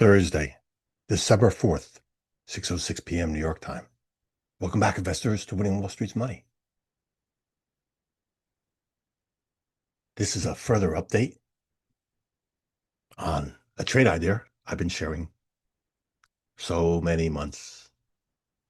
Thursday, December 4th, 6:06 p.m. New York time. Welcome back, investors, to Winning Wall Street's Money. This is a further update on a trade idea I've been sharing so many months.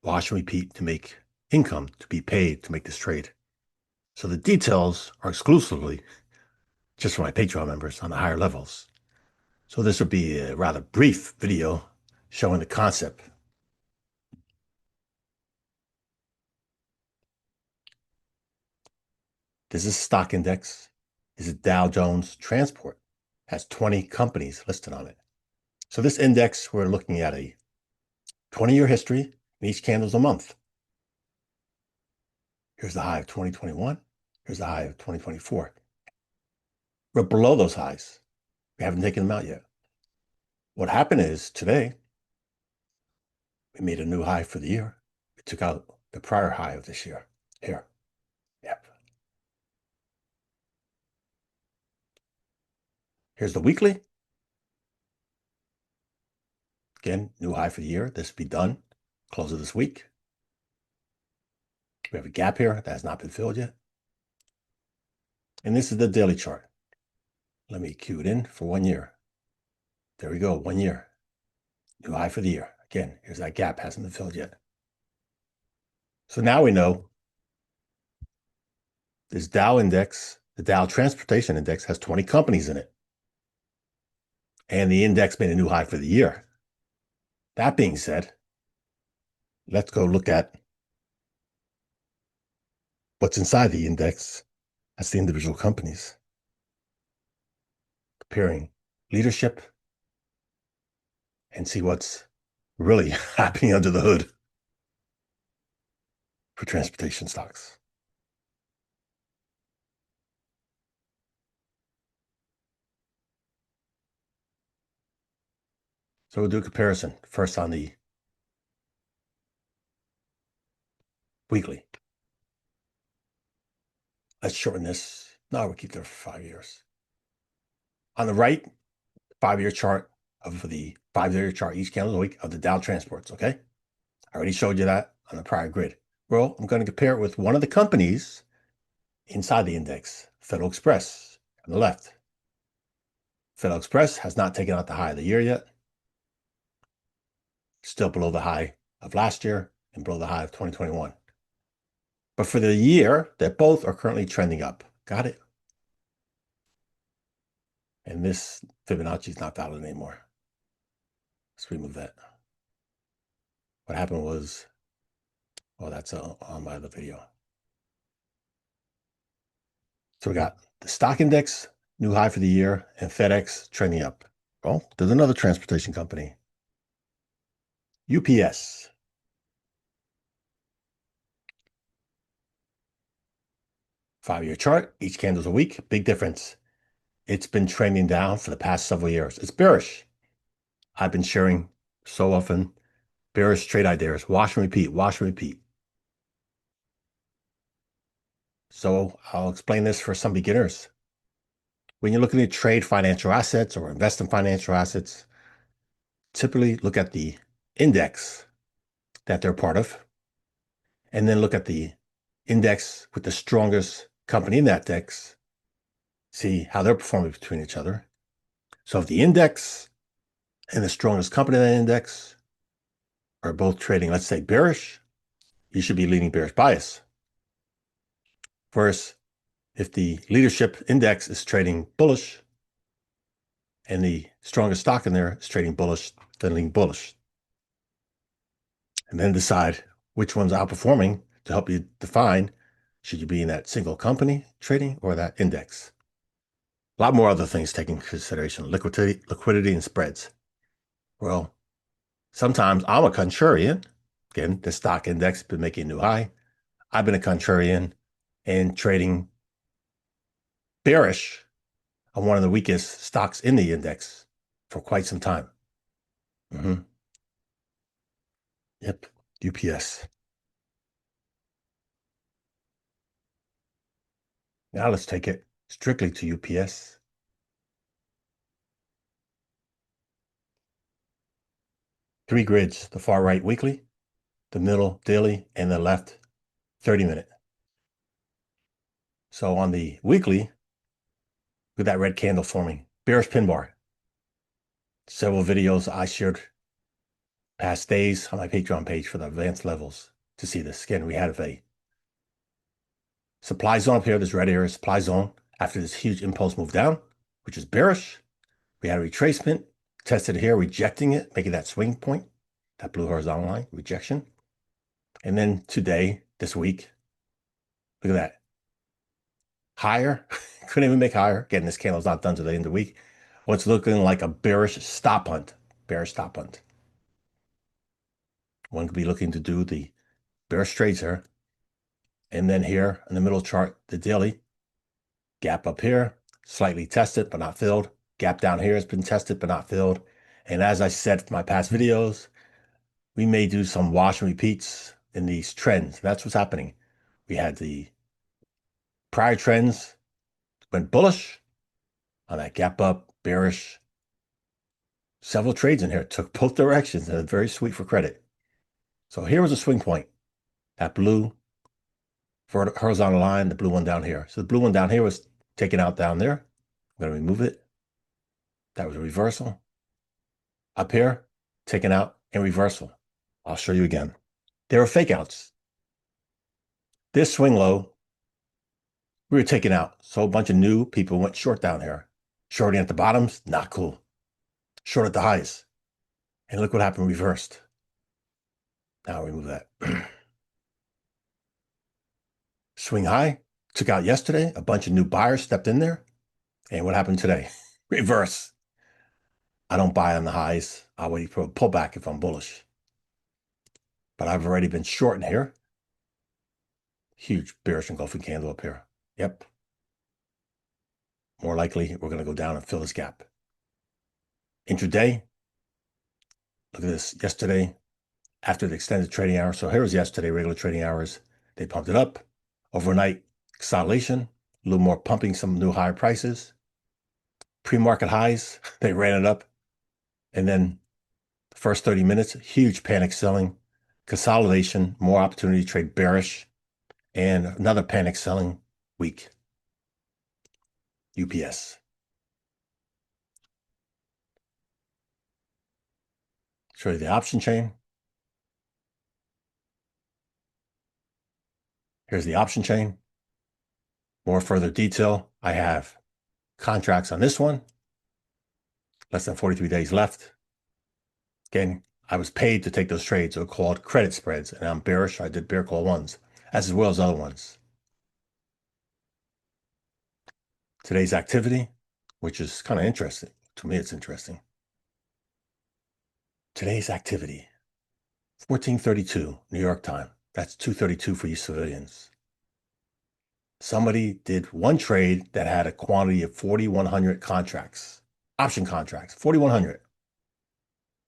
Wash and repeat to make income, to be paid to make this trade. So the details are exclusively just for my Patreon members on the higher levels. So this will be a rather brief video showing the concept. This is a stock index. This is Dow Jones Transport. Has 20 companies listed on it. So this index, we're looking at a 20-year history, and each candle's a month. Here's the high of 2021. Here's the high of 2024. We're below those highs. We haven't taken them out yet. What happened is today, we made a new high for the year. We took out the prior high of this year. Here. Yep. Here's the weekly. Again, new high for the year. This will be done. Close of this week. We have a gap here that has not been filled yet. And this is the daily chart. Let me cue it in for 1 year. There we go, 1 year. New high for the year. Again, here's that gap, hasn't been filled yet. So now we know this Dow index, the Dow Transportation Index, has 20 companies in it. And the index made a new high for the year. That being said, let's go look at what's inside the index. That's the individual companies. Comparing leadership and see what's really happening under the hood for transportation stocks. So we'll do a comparison first on the weekly. Let's shorten this. No, we'll keep there for 5 years. On the right, 5-year chart of the 5-year chart, each candle a week of the Dow Transports, okay? I already showed you that on the prior grid. Well, I'm going to compare it with one of the companies inside the index, Federal Express on the left. Federal Express has not taken out the high of the year yet. Still below the high of last year and below the high of 2021. But for the year, they both are currently trending up. Got it? And this Fibonacci is not valid anymore. Let's remove that. What happened was, well, that's on my other video. So we got the stock index, new high for the year, and FedEx trending up. Well, there's another transportation company. UPS. Five-year chart, each candle's a week, big difference. It's been trending down for the past several years. It's bearish. I've been sharing so often bearish trade ideas. Wash and repeat, wash and repeat. So I'll explain this for some beginners. When you're looking to trade financial assets or invest in financial assets, typically look at the index that they're part of, and then look at the index with the strongest company in that index, see how they're performing between each other. So if the index and the strongest company in that index are both trading, let's say, bearish, you should be leaning bearish bias. Whereas if the leadership index is trading bullish and the strongest stock in there is trading bullish, then lean bullish. And then decide which one's outperforming to help you define, should you be in that single company trading or that index? A lot more other things taken into consideration, liquidity and spreads. Well, sometimes I'm a contrarian. Again, the stock index has been making a new high. I've been a contrarian and trading bearish on one of the weakest stocks in the index for quite some time. Yep, UPS. Now let's take it strictly to UPS. three grids, the far right weekly, the middle daily, and the left 30-minute. So on the weekly, look at that red candle forming, bearish pin bar. Several videos I shared past days on my Patreon page for the advanced levels to see this. Again, we had a supply zone up here, this red area supply zone after this huge impulse move down, which is bearish. We had a retracement, tested here, rejecting it, making that swing point, that blue horizontal line, rejection. And then today, this week, look at that. Higher, couldn't even make higher. Again, this candle's not done to the end of the week. What's looking like a bearish stop hunt, bearish stop hunt. One could be looking to do the bearish trades here. And then here in the middle chart, the daily gap up here, slightly tested, but not filled. Gap down here has been tested, but not filled. And as I said in my past videos, we may do some wash and repeats in these trends. That's what's happening. We had the prior trends went bullish on that gap up, bearish. Several trades in here took both directions and it's very sweet for credit. So here was a swing point. That blue horizontal line, the blue one down here. So the blue one down here was taken out down there. I'm going to remove it. That was a reversal. Up here, taken out and reversal. I'll show you again. There were fake outs. This swing low, we were taken out. So a bunch of new people went short down here. Shorting at the bottoms, not cool. Short at the highs. And look what happened, reversed. Now remove that. Swing high, took out yesterday. A bunch of new buyers stepped in there. And what happened today? Reverse. I don't buy on the highs. I'll wait for a pullback if I'm bullish. But I've already been short in here. Huge bearish engulfing candle up here. Yep. More likely, we're going to go down and fill this gap. Intraday, look at this. Yesterday, after the extended trading hours. So here was yesterday, regular trading hours. They pumped it up. Overnight consolidation, a little more pumping, some new higher prices. Pre-market highs, they ran it up. And then the first 30 minutes, huge panic selling, consolidation, more opportunity to trade bearish, and another panic selling week. UPS. Show you the option chain. Here's the option chain. More further detail. I have contracts on this one. Less than 43 days left. Again, I was paid to take those trades. They're called credit spreads. And I'm bearish. I did bear call ones, as well as other ones. Today's activity, which is kind of interesting. To me, it's interesting. Today's activity, 1432, New York time. That's 232 for you civilians. Somebody did one trade that had a quantity of 4,100 contracts, option contracts, 4,100.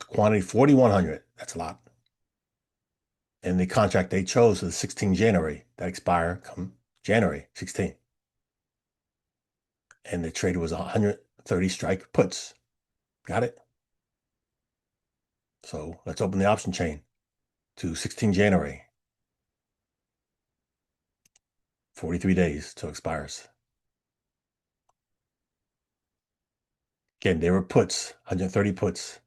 Quantity 4,100, that's a lot. And the contract they chose was the 16th January, that expire come January 16th. And the trade was 130 strike puts. Got it? So let's open the option chain to 16 January. 43 days till expires. Again, they were puts, 130 puts.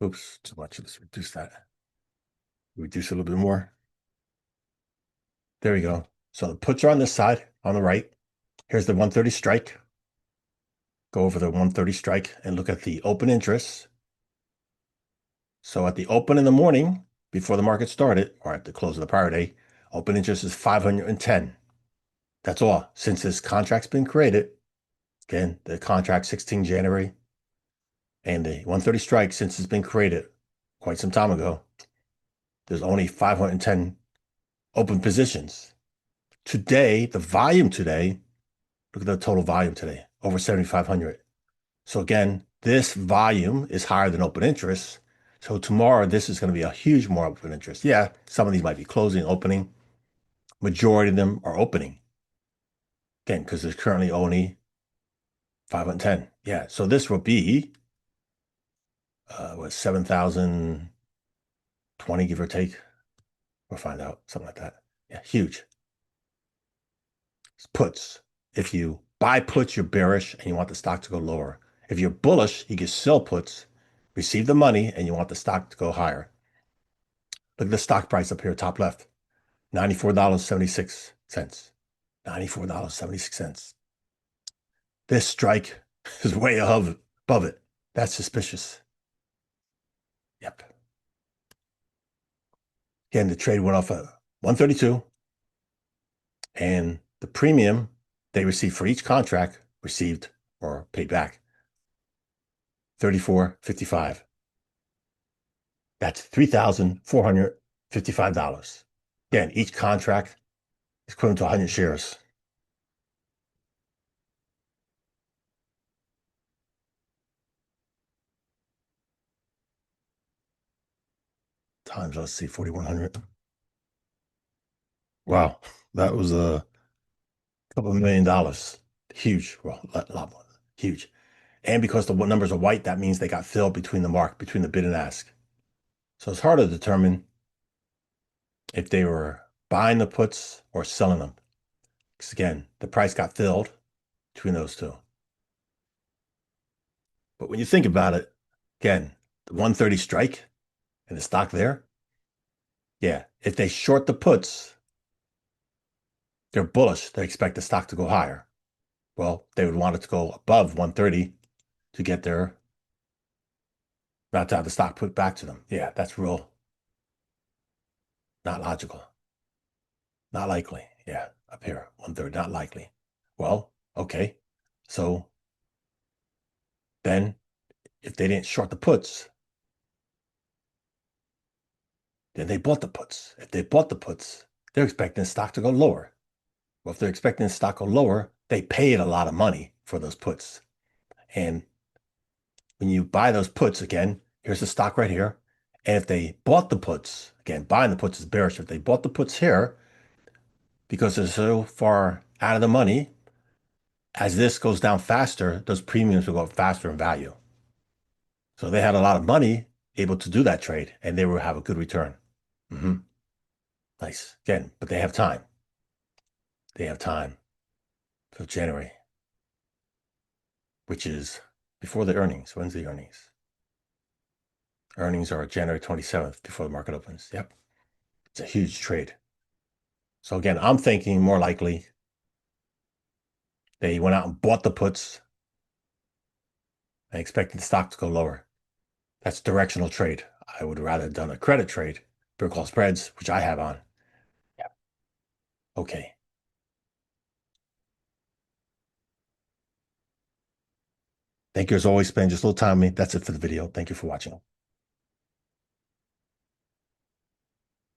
Oops, too much. Let's reduce that. Reduce a little bit more. There we go. So the puts are on this side, on the right. Here's the 130 strike. Go over the 130 strike and look at the open interest. So at the open in the morning, before the market started, or at the close of the prior day, open interest is 510. That's all. Since this contract's been created, again, the contract 16 January, and the 130 strike, since it's been created quite some time ago, there's only 510 open positions. Today, the volume today, look at the total volume today, over 7,500. So again, this volume is higher than open interest. So tomorrow, this is going to be a huge more open interest. Yeah, some of these might be closing, opening. Majority of them are opening. Again, because there's currently only 510. Yeah. So this will be what, 7,020, give or take. We'll find out. Something like that. Yeah, huge. It's puts. If you buy puts, you're bearish and you want the stock to go lower. If you're bullish, you can sell puts, receive the money, and you want the stock to go higher. Look at the stock price up here, top left. $94.76. $94.76. This strike is way above it. That's suspicious. Yep. Again, the trade went off at 132, and the premium they received for each contract received or paid back $34.55. That's $3,455. Again, each contract is equivalent to 100 shares. Times, let's see, 4,100. Wow, that was a couple of $1 million. Huge. Well, a lot more. Huge. And because the numbers are white, that means they got filled between the bid and ask. So it's hard to determine if they were buying the puts or selling them. Because again, the price got filled between those two. But when you think about it, again, the 130 strike and the stock there, yeah, if they short the puts, they're bullish. They expect the stock to go higher. Well, they would want it to go above 130 to get there, not to have the stock put back to them. Yeah, that's real. Not logical. Not likely. Yeah, up here, 130, not likely. Well, okay. So then if they didn't short the puts, then they bought the puts. If they bought the puts, they're expecting the stock to go lower. Well, if they're expecting the stock to go lower, they paid a lot of money for those puts. And when you buy those puts, again, here's the stock right here. And if they bought the puts, again, buying the puts is bearish. If they bought the puts here, because they're so far out of the money, as this goes down faster, those premiums will go up faster in value. So they had a lot of money able to do that trade, and they will have a good return. Nice. Again, but they have time. They have time till January, which is before the earnings. When's the earnings? Earnings are January 27th before the market opens. Yep. It's a huge trade. So again, I'm thinking more likely they went out and bought the puts and expected the stock to go lower. That's directional trade. I would rather have done a credit trade, better call spreads, which I have on. Yep. Okay. Thank you as always, spend just a little time with me. That's it for the video. Thank you for watching.